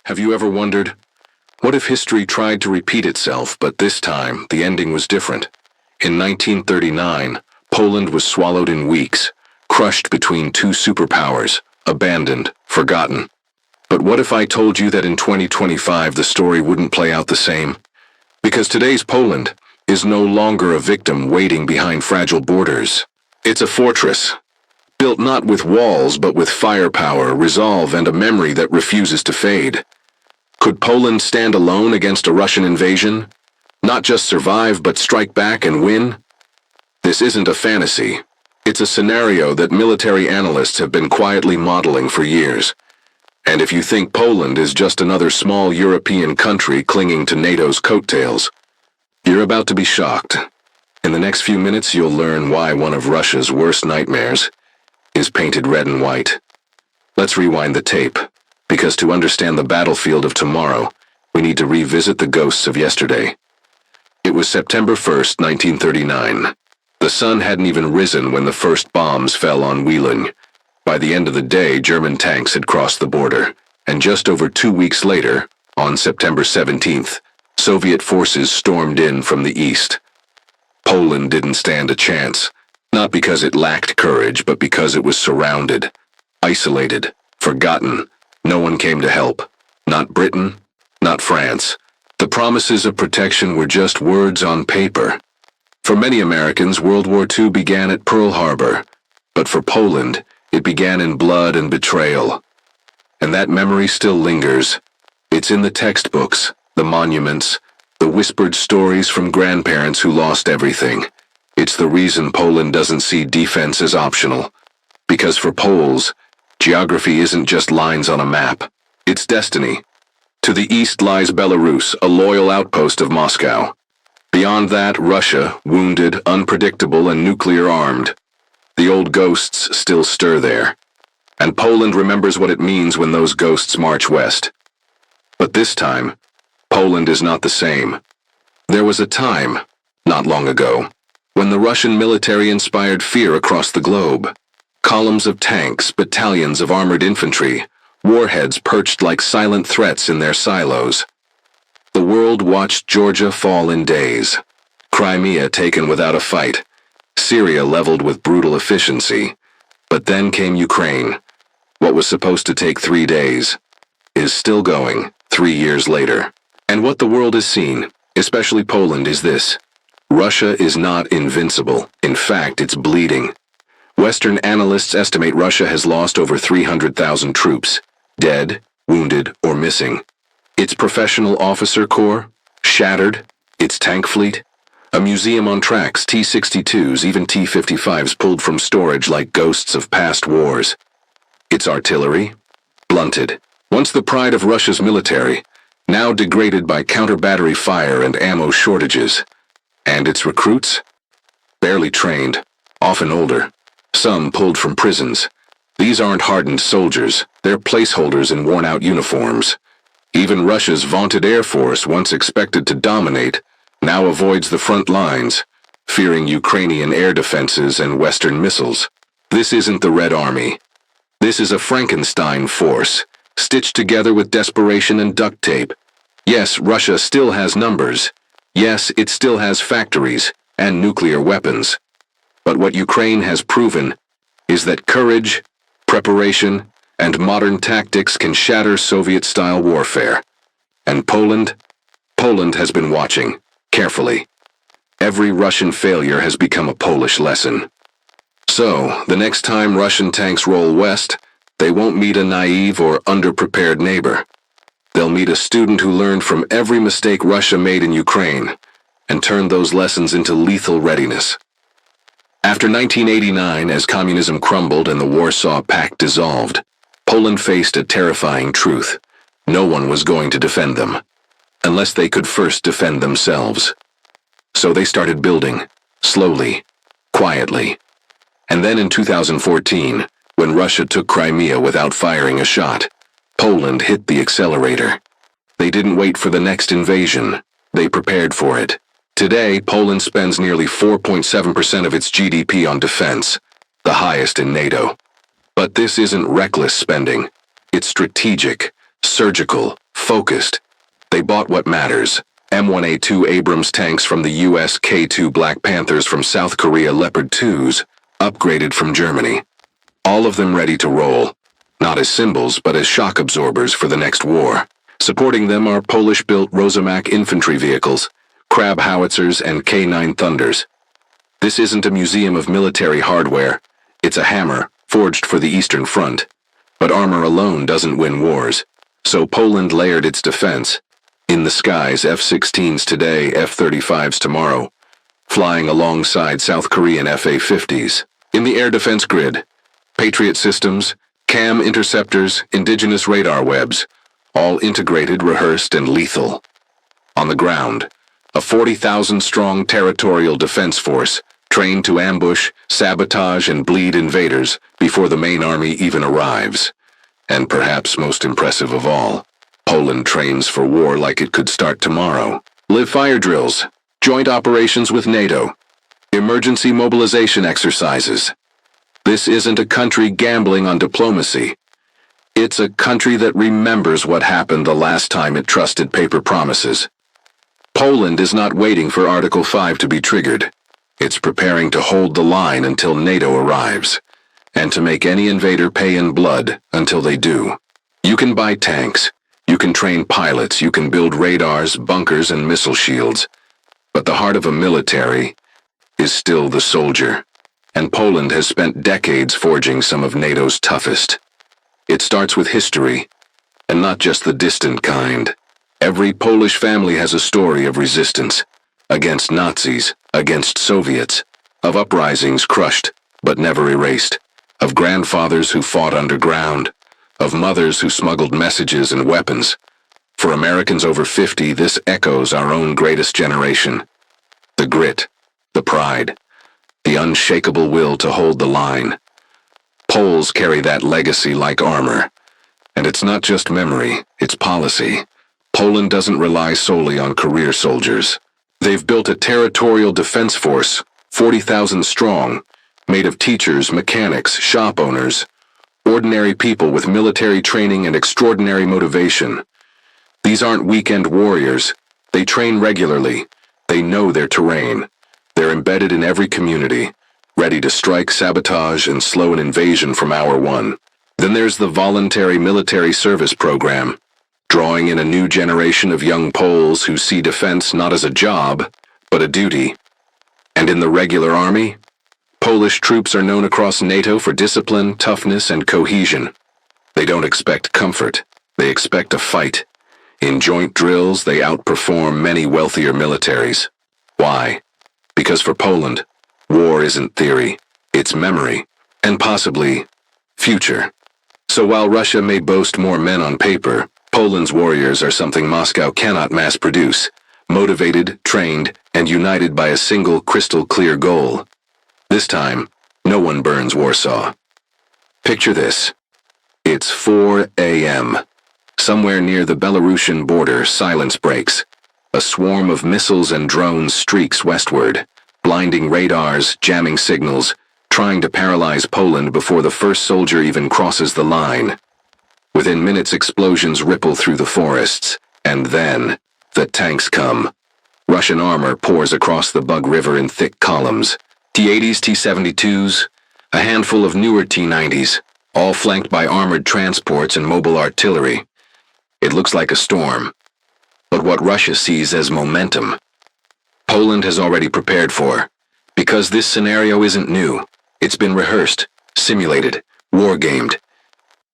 Have you ever wondered, what if history tried to repeat itself, but this time the ending was different? In 1939, Poland was swallowed in weeks, crushed between two superpowers, abandoned, forgotten. But what if I told you that in 2025 the story wouldn't play out the same? Because today's Poland is no longer a victim waiting behind fragile borders. It's a fortress, built not with walls but with firepower, resolve, and a memory that refuses to fade. Could Poland stand alone against a Russian invasion? Not just survive, but strike back and win? This isn't a fantasy. It's a scenario that military analysts have been quietly modeling for years. And if you think Poland is just another small European country clinging to NATO's coattails, you're about to be shocked. In the next few minutes, you'll learn why one of Russia's worst nightmares is painted red and white. Let's rewind the tape, because to understand the battlefield of tomorrow, we need to revisit the ghosts of yesterday. It was September 1st, 1939. The sun hadn't even risen when the first bombs fell on Wieluń. By the end of the day, German tanks had crossed the border, and just over 2 weeks later, on September 17th, Soviet forces stormed in from the east. Poland didn't stand a chance, not because it lacked courage, but because it was surrounded, isolated, forgotten. No one came to help. Not Britain, not France. The promises of protection were just words on paper. For many Americans, World War II began at Pearl Harbor, but for Poland, it began in blood and betrayal. And that memory still lingers. It's in the textbooks, the monuments, the whispered stories from grandparents who lost everything. It's the reason Poland doesn't see defense as optional. Because for Poles, geography isn't just lines on a map. It's destiny. To the east lies Belarus, a loyal outpost of Moscow. Beyond that, Russia, wounded, unpredictable, and nuclear-armed. The old ghosts still stir there. And Poland remembers what it means when those ghosts march west. But this time, Poland is not the same. There was a time, not long ago, when the Russian military inspired fear across the globe. Columns of tanks, battalions of armored infantry, warheads perched like silent threats in their silos. The world watched Georgia fall in days, Crimea taken without a fight, Syria leveled with brutal efficiency. But then came Ukraine. What was supposed to take 3 days is still going 3 years later. And what the world has seen, especially Poland, is this. Russia is not invincible. In fact, it's bleeding. Western analysts estimate Russia has lost over 300,000 troops, dead, wounded, or missing. Its professional officer corps, shattered. Its tank fleet, a museum on tracks, T-62s, even T-55s pulled from storage like ghosts of past wars. Its artillery, blunted. Once the pride of Russia's military, now degraded by counter-battery fire and ammo shortages. And its recruits? Barely trained, often older. Some pulled from prisons. These aren't hardened soldiers, they're placeholders in worn-out uniforms. Even Russia's vaunted Air Force, once expected to dominate, now avoids the front lines, fearing Ukrainian air defenses and Western missiles. This isn't the Red Army. This is a Frankenstein force, stitched together with desperation and duct tape. Yes, Russia still has numbers. Yes, it still has factories and nuclear weapons. But what Ukraine has proven is that courage, preparation, and modern tactics can shatter Soviet-style warfare. And Poland has been watching, carefully. Every Russian failure has become a Polish lesson. So, the next time Russian tanks roll west, they won't meet a naive or underprepared neighbor. They'll meet a student who learned from every mistake Russia made in Ukraine and turned those lessons into lethal readiness. After 1989, as communism crumbled and the Warsaw Pact dissolved, Poland faced a terrifying truth. No one was going to defend them, unless they could first defend themselves. So they started building, slowly, quietly. And then in 2014, when Russia took Crimea without firing a shot, Poland hit the accelerator. They didn't wait for the next invasion. They prepared for it. Today, Poland spends nearly 4.7% of its GDP on defense, the highest in NATO. But this isn't reckless spending. It's strategic, surgical, focused. They bought what matters. M1A2 Abrams tanks from the US, K2 Black Panthers from South Korea, Leopard 2s, upgraded from Germany. All of them ready to roll, not as symbols but as shock absorbers for the next war. Supporting them are Polish-built Rosomak infantry vehicles, Crab howitzers, and K9 Thunders. This isn't a museum of military hardware. It's a hammer, forged for the Eastern Front. But armor alone doesn't win wars. So Poland layered its defense. In the skies, F-16s today, F-35s tomorrow, flying alongside South Korean FA-50s. In the air defense grid, Patriot systems, CAM interceptors, indigenous radar webs, all integrated, rehearsed, and lethal. On the ground, a 40,000-strong territorial defense force trained to ambush, sabotage, and bleed invaders before the main army even arrives. And perhaps most impressive of all, Poland trains for war like it could start tomorrow. Live fire drills, joint operations with NATO, emergency mobilization exercises. This isn't a country gambling on diplomacy. It's a country that remembers what happened the last time it trusted paper promises. Poland is not waiting for Article 5 to be triggered. It's preparing to hold the line until NATO arrives, and to make any invader pay in blood until they do. You can buy tanks, you can train pilots, you can build radars, bunkers, and missile shields, but the heart of a military is still the soldier, and Poland has spent decades forging some of NATO's toughest. It starts with history, and not just the distant kind. Every Polish family has a story of resistance, against Nazis, against Soviets, of uprisings crushed but never erased, of grandfathers who fought underground, of mothers who smuggled messages and weapons. For Americans over 50, this echoes our own greatest generation. The grit, the pride, the unshakable will to hold the line. Poles carry that legacy like armor. And it's not just memory, it's policy. Poland doesn't rely solely on career soldiers. They've built a territorial defense force, 40,000 strong, made of teachers, mechanics, shop owners, ordinary people with military training and extraordinary motivation. These aren't weekend warriors. They train regularly. They know their terrain. They're embedded in every community, ready to strike, sabotage, and slow an invasion from hour one. Then there's the voluntary military service program, drawing in a new generation of young Poles who see defense not as a job, but a duty. And in the regular army, Polish troops are known across NATO for discipline, toughness, and cohesion. They don't expect comfort. They expect a fight. In joint drills, they outperform many wealthier militaries. Why? Because for Poland, war isn't theory, it's memory, and possibly future. So while Russia may boast more men on paper, Poland's warriors are something Moscow cannot mass-produce, motivated, trained, and united by a single crystal-clear goal. This time, no one burns Warsaw. Picture this. It's 4 a.m. Somewhere near the Belarusian border, silence breaks. A swarm of missiles and drones streaks westward, blinding radars, jamming signals, trying to paralyze Poland before the first soldier even crosses the line. Within minutes, explosions ripple through the forests, and then the tanks come. Russian armor pours across the Bug River in thick columns. T-80s, T-72s, a handful of newer T-90s, all flanked by armored transports and mobile artillery. It looks like a storm, but what Russia sees as momentum, Poland has already prepared for, because this scenario isn't new. It's been rehearsed, simulated, war-gamed.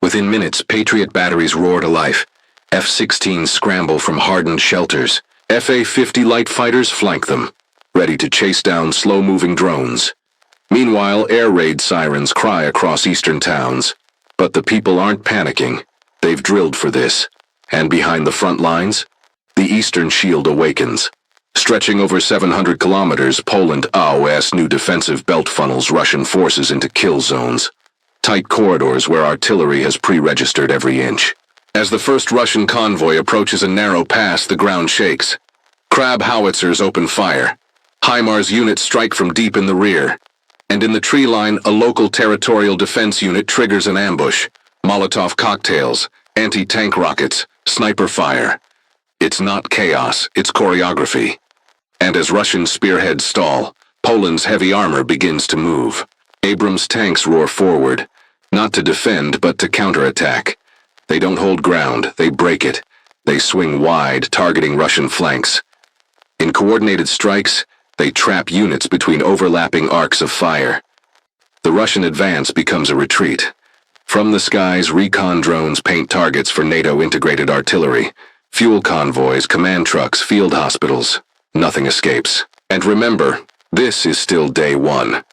Within minutes, Patriot batteries roar to life. F-16s scramble from hardened shelters. FA-50 light fighters flank them, ready to chase down slow-moving drones. Meanwhile, air raid sirens cry across eastern towns. But the people aren't panicking. They've drilled for this. And behind the front lines, the Eastern Shield awakens. Stretching over 700 kilometers, Poland OS new defensive belt funnels Russian forces into kill zones. Tight corridors where artillery has pre-registered every inch. As the first Russian convoy approaches a narrow pass, the ground shakes. Crab howitzers open fire. HIMARS units strike from deep in the rear. And in the tree line, a local territorial defense unit triggers an ambush. Molotov cocktails, anti-tank rockets, Sniper fire. It's not chaos, it's choreography. And as Russian spearheads stall, Poland's heavy armor begins to move. Abrams tanks roar forward, not to defend but to counterattack. They don't hold ground, they break it. They swing wide, targeting Russian flanks. In coordinated strikes, they trap units between overlapping arcs of fire. The Russian advance becomes a retreat. From the skies, recon drones paint targets for NATO integrated artillery, fuel convoys, command trucks, field hospitals. Nothing escapes. And remember, this is still day one.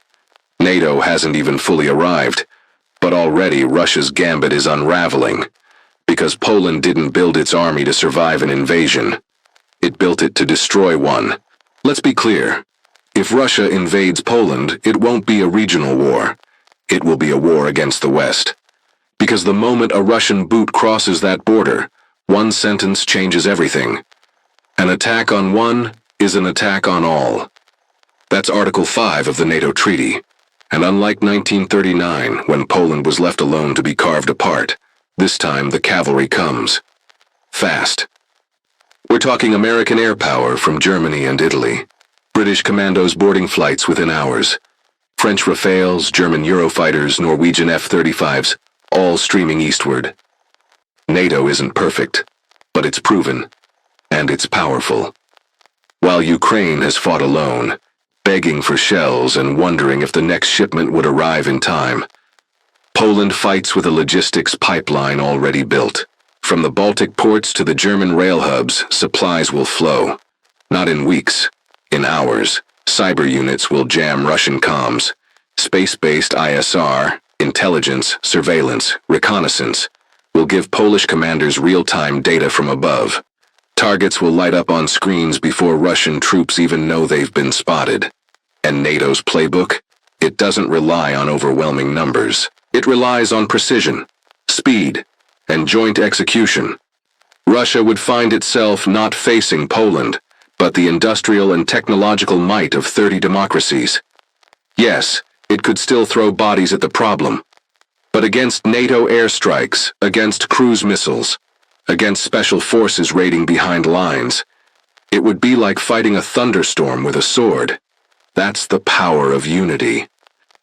NATO hasn't even fully arrived, but already Russia's gambit is unraveling. Because Poland didn't build its army to survive an invasion. It built it to destroy one. Let's be clear. If Russia invades Poland, it won't be a regional war. It will be a war against the West. Because the moment a Russian boot crosses that border, one sentence changes everything. An attack on one is an attack on all. That's Article 5 of the NATO Treaty. And unlike 1939, when Poland was left alone to be carved apart, this time the cavalry comes. Fast. We're talking American air power from Germany and Italy. British commandos boarding flights within hours. French Rafales, German Eurofighters, Norwegian F-35s, all streaming eastward. NATO isn't perfect, but it's proven, and it's powerful. While Ukraine has fought alone, begging for shells and wondering if the next shipment would arrive in time, Poland fights with a logistics pipeline already built. From the Baltic ports to the German rail hubs, supplies will flow. Not in weeks, in hours. Cyber units will jam Russian comms. Space-based ISR, intelligence, surveillance, reconnaissance, will give Polish commanders real-time data from above. Targets will light up on screens before Russian troops even know they've been spotted. And NATO's playbook? It doesn't rely on overwhelming numbers. It relies on precision, speed, and joint execution. Russia would find itself not facing Poland, but the industrial and technological might of 30 democracies. Yes, it could still throw bodies at the problem, but against NATO airstrikes, against cruise missiles, against special forces raiding behind lines, it would be like fighting a thunderstorm with a sword. That's the power of unity.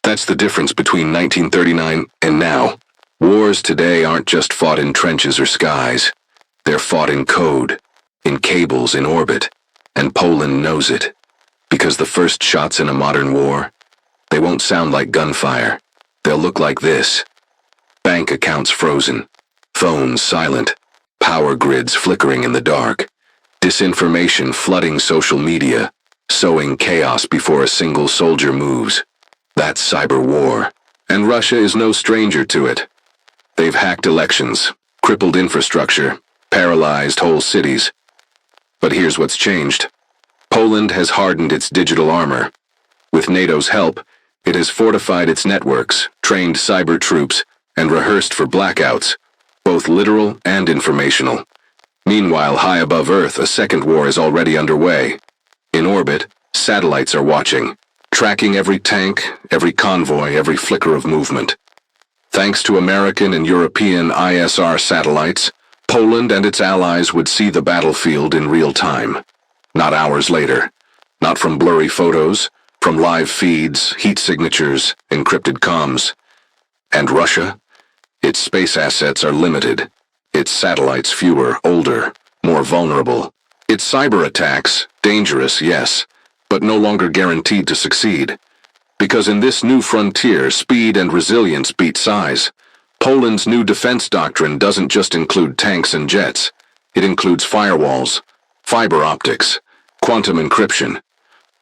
That's the difference between 1939 and now. Wars today aren't just fought in trenches or skies. They're fought in code, in cables in orbit, and Poland knows it. Because the first shots in a modern war, they won't sound like gunfire. They'll look like this. Bank accounts frozen, phones silent, power grids flickering in the dark, disinformation flooding social media, sowing chaos before a single soldier moves. That's cyber war, and Russia is no stranger to it. They've hacked elections, crippled infrastructure, paralyzed whole cities. But here's what's changed. Poland has hardened its digital armor. With NATO's help, it has fortified its networks, trained cyber troops, and rehearsed for blackouts, both literal and informational. Meanwhile, high above Earth, a second war is already underway. In orbit, satellites are watching, tracking every tank, every convoy, every flicker of movement. Thanks to American and European ISR satellites, Poland and its allies would see the battlefield in real time. Not hours later. Not from blurry photos, from live feeds, heat signatures, encrypted comms. And Russia? Its space assets are limited. Its satellites fewer, older, more vulnerable. Its cyber attacks, dangerous, yes, but no longer guaranteed to succeed. Because in this new frontier, speed and resilience beat size. Poland's new defense doctrine doesn't just include tanks and jets. It includes firewalls, fiber optics, quantum encryption,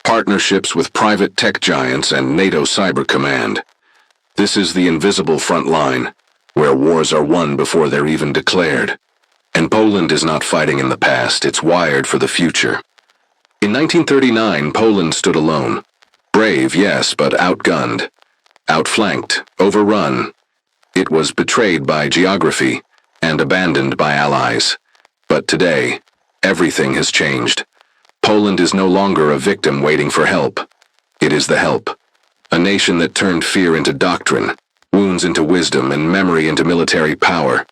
partnerships with private tech giants and NATO Cyber Command. This is the invisible front line, where wars are won before they're even declared. And Poland is not fighting in the past, it's wired for the future. In 1939, Poland stood alone. Brave, yes, but outgunned, outflanked, overrun. It was betrayed by geography and abandoned by allies. But today, everything has changed. Poland is no longer a victim waiting for help. It is the help. A nation that turned fear into doctrine, wounds into wisdom, and memory into military power.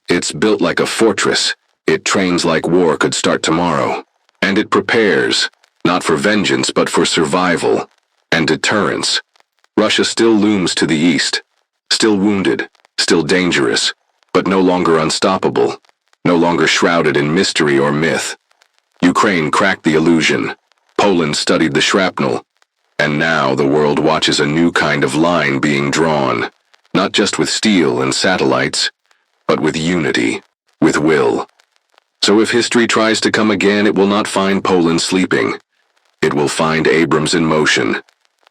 It's built like a fortress, It trains like war could start tomorrow. And it prepares, not for vengeance but for survival and deterrence. Russia still looms to the east, still wounded, still dangerous, but no longer unstoppable, no longer shrouded in mystery or myth. Ukraine cracked the illusion, Poland studied the shrapnel, and now the world watches a new kind of line being drawn, not just with steel and satellites, but with unity, with will. So if history tries to come again, it will not find Poland sleeping. It will find Abrams in motion,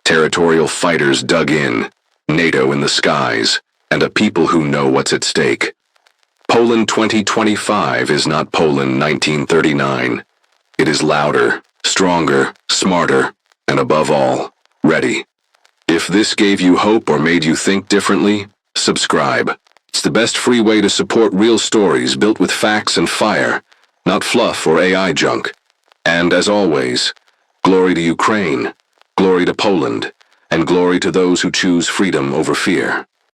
territorial fighters dug in, NATO in the skies, and a people who know what's at stake. Poland 2025 is not Poland 1939. It is louder, stronger, smarter, and above all, ready. If this gave you hope or made you think differently, subscribe. It's the best free way to support real stories built with facts and fire, not fluff or AI junk. And as always, glory to Ukraine, glory to Poland, and glory to those who choose freedom over fear.